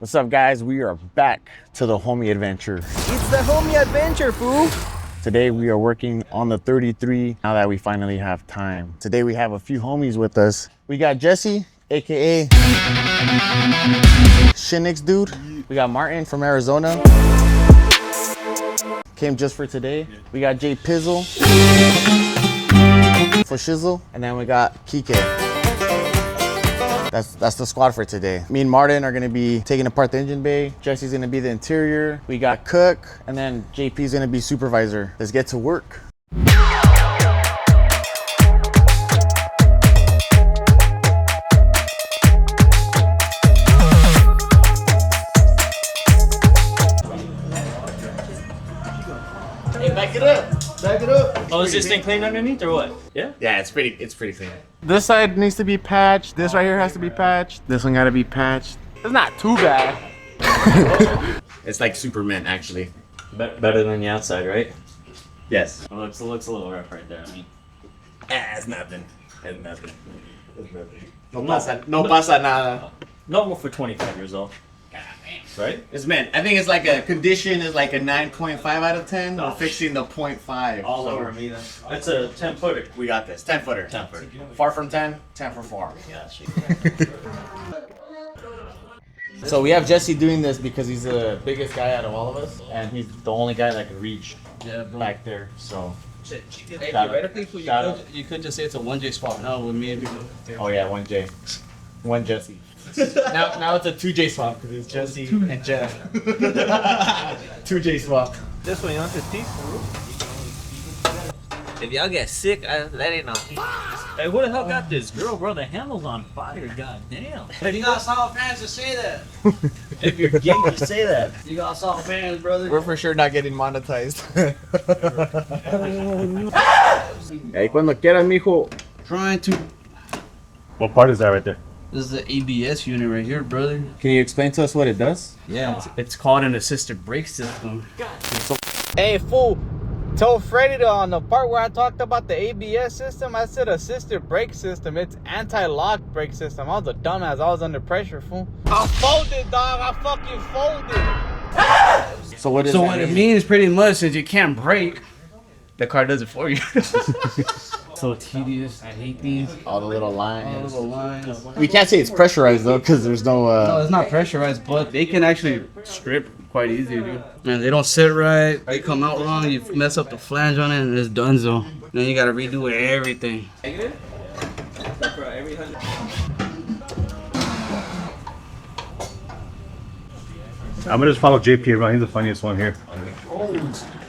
What's up, guys? We are back to the homie adventure. It's the homie adventure, fool. Today we are working on the 33 now that we finally have time. Today we have a few homies with us. We got Jesse, aka Shinix dude. We got Martin from Arizona. Came just for today. We got Jay Pizzle for Shizzle. And then we got Kike. That's the squad for today. Me and Martin are gonna be taking apart the engine bay. Jesse's gonna be the interior. We got Cook, and then JP's gonna be supervisor. Let's get to work. Hey, back it up. Back it up. Oh, is this thing clean underneath or what? Yeah? Yeah, it's pretty clean. This side needs to be patched. This right here has to be patched. This one gotta be patched. It's not too bad. It's like super mint, actually. Better than the outside, right? Yes. It looks a little rough right there. I mean, It's nothing. It's nothing. It's nothing. No pasa nada. normal for 25 years old, right? It's mint. I think it's like a condition is like a 9.5 out of 10. We're fixing the 0.5. All over me then. It's a 10-footer. We got this. 10 footer. 10 footer. Far from 10, 10 for 4. Yeah, shit. So we have Jesse doing this because he's the biggest guy out of all of us, and he's the only guy that can reach back there. So. Hey, theoretically, you could just say it's a 1J swap. No, with me and Oh yeah, 1J. 1 Jesse. now it's a 2J swap because it's Jesse and Jeff. 2J swap. this one, you want this piece? If y'all get sick, let it know. Hey, who the hell got this girl, bro? The handle's on fire, goddamn. You got soft fans to say that. If you're gay, you say that. You got soft fans, brother. We're for sure not getting monetized. Hey, cuando quieras, mijo. Trying to. What part is that right there? This is the ABS unit right here, brother. Can you explain to us what it does? Yeah. It's called an assisted brake system. Hey, fool. Told Freddy on the part where I talked about the ABS system, I said assisted brake system. It's anti-lock brake system. I was a dumbass. I was under pressure, fool. I folded, dog. I fucking folded. So what is So what it means pretty much is you can't brake. The car does it for you. So tedious. I hate these. All the little lines. All the lines. We can't say it's pressurized though, because there's no. No, it's not pressurized, but they can actually strip quite easy, dude. Man, they don't sit right. They come out wrong. You mess up the flange on it, and it's donezo. Then you gotta redo everything. I'm gonna just follow JP around. He's the funniest one here.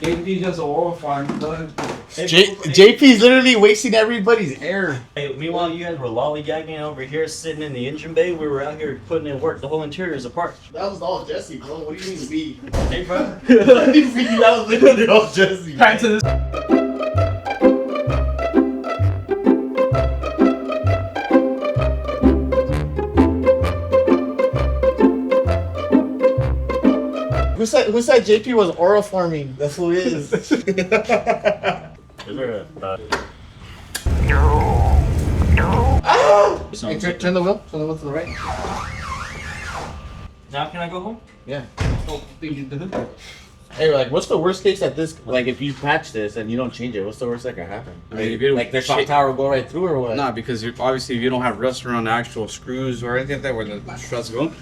AB's just a oil farm, bud. JP's literally wasting everybody's air. Hey, meanwhile, you guys were lollygagging over here, sitting in the engine bay. We were out here putting in work. The whole interior is apart. That was all Jesse, bro. What do you mean we? Hey, bro. What do you mean that was literally all Jesse? Back to this. Who said JP was oral farming? That's who it is. Is there a, Hey, turn the wheel. Turn the wheel to the right. Now can I go home? Yeah. Hey, like, what's the worst case at this? Like, if you patch this and you don't change it, what's the worst that can happen? I mean, if you Like, the shock tower will go right through, or what? Nah, because obviously if you don't have rust around the actual screws or anything like that where the struts go,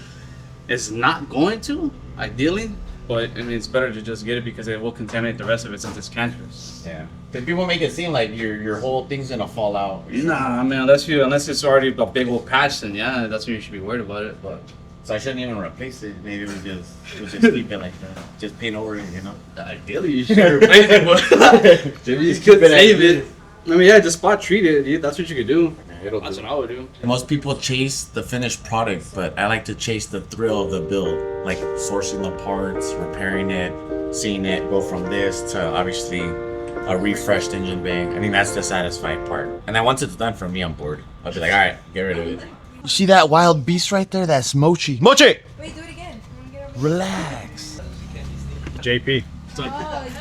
it's not going to, ideally. But I mean, it's better to just get it because it will contaminate the rest of it since it's cancerous. Yeah. Because people make it seem like your whole thing's gonna fall out. Nah, I mean, unless it's already a big old patch, then yeah, that's when you should be worried about it. But So I shouldn't even replace it. Maybe we just keep it like that. Just paint over it, you know. ideally you should replace it, but you could save it. I mean, yeah, just spot treat it. That's what you could do. That's what I would do. Most people chase the finished product, but I like to chase the thrill of the build, like sourcing the parts, repairing it, seeing it go from this to obviously a refreshed engine bay. I think that's the satisfying part. And then once it's done for me, I'm bored. I'll be like, all right, get rid of it. You see that wild beast right there? That's Mochi. Mochi! Wait, do it again. Relax. JP,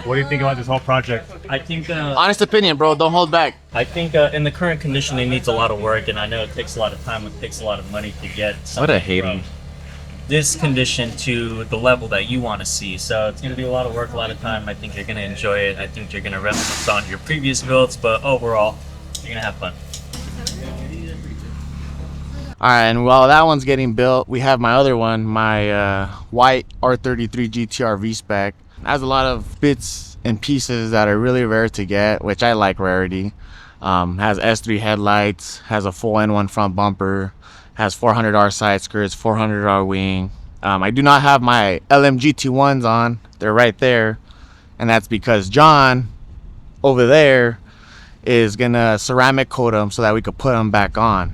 what do you think about this whole project? I think Honest opinion, bro. Don't hold back. in the current condition, it needs a lot of work, and I know it takes a lot of time. It takes a lot of money to get. What a hate him. this condition to the level that you want to see. So it's going to be a lot of work, a lot of time. I think you're going to enjoy it. I think you're going to reminisce on your previous builds, but overall, you're going to have fun. All right, and while that one's getting built, we have my other one, my white R33 GTR V-Spec. It has a lot of bits and pieces that are really rare to get, which I like rarity. Has S3 headlights, has a full N1 front bumper, has 400R side skirts, 400R wing. I do not have my LMGT1s on. They're right there. And that's because John over there is gonna ceramic coat them so that we could put them back on.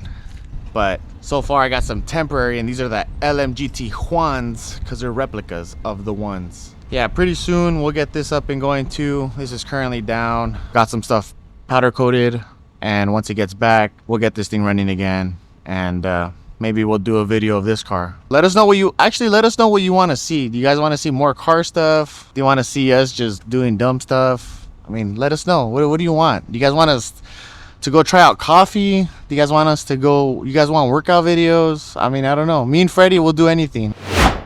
But so far I got some temporary, and these are the LMGT ones because they're replicas of the ones. Yeah, pretty soon we'll get this up and going too. This is currently down. Got some stuff powder coated, and once it gets back, we'll get this thing running again. And maybe we'll do a video of this car. Let us know what you want to see. Do you guys want to see more car stuff? Do you want to see us just doing dumb stuff? I mean, let us know. What do you want? Do you guys want us to go try out coffee? Do you guys want us to go? You guys want workout videos? I mean, I don't know. Me and Freddie will do anything.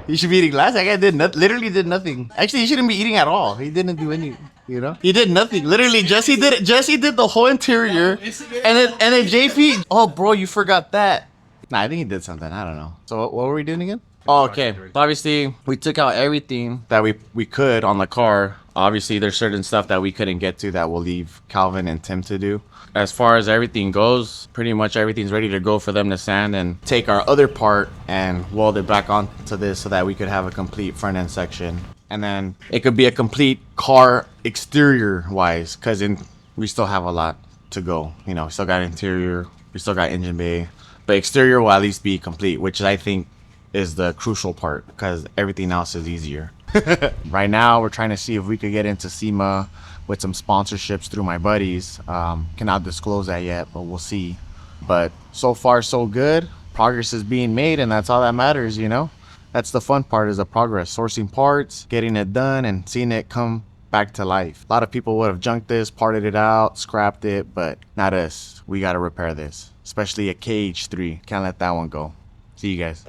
You should be eating last. That guy literally did nothing. Actually, he shouldn't be eating at all. He didn't do any. You know, he did nothing. Literally, Jesse did it. Jesse did the whole interior, and then JP. Oh, bro, you forgot that. Nah, I think he did something. I don't know. So what were we doing again? Oh, okay. Obviously, we took out everything that we could on the car. Obviously, there's certain stuff that we couldn't get to that we'll leave Calvin and Tim to do. As far as everything goes, pretty much everything's ready to go for them to sand and take our other part and weld it back onto this so that we could have a complete front end section. And then it could be a complete car exterior wise, because we still have a lot to go. You know, we still got interior, we still got engine bay, but exterior will at least be complete, which I think is the crucial part because everything else is easier. Right now, we're trying to see if we could get into SEMA with some sponsorships through my buddies. Cannot disclose that yet, but we'll see. But so far, so good. Progress is being made, and that's all that matters, you know? That's the fun part, is the progress. Sourcing parts, getting it done, and seeing it come back to life. A lot of people would have junked this, parted it out, scrapped it, but not us. We got to repair this, especially a KH3. Can't let that one go. See you guys.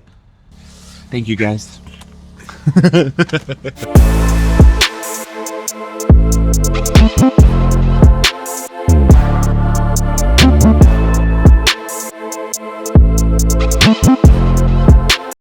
Thank you, guys.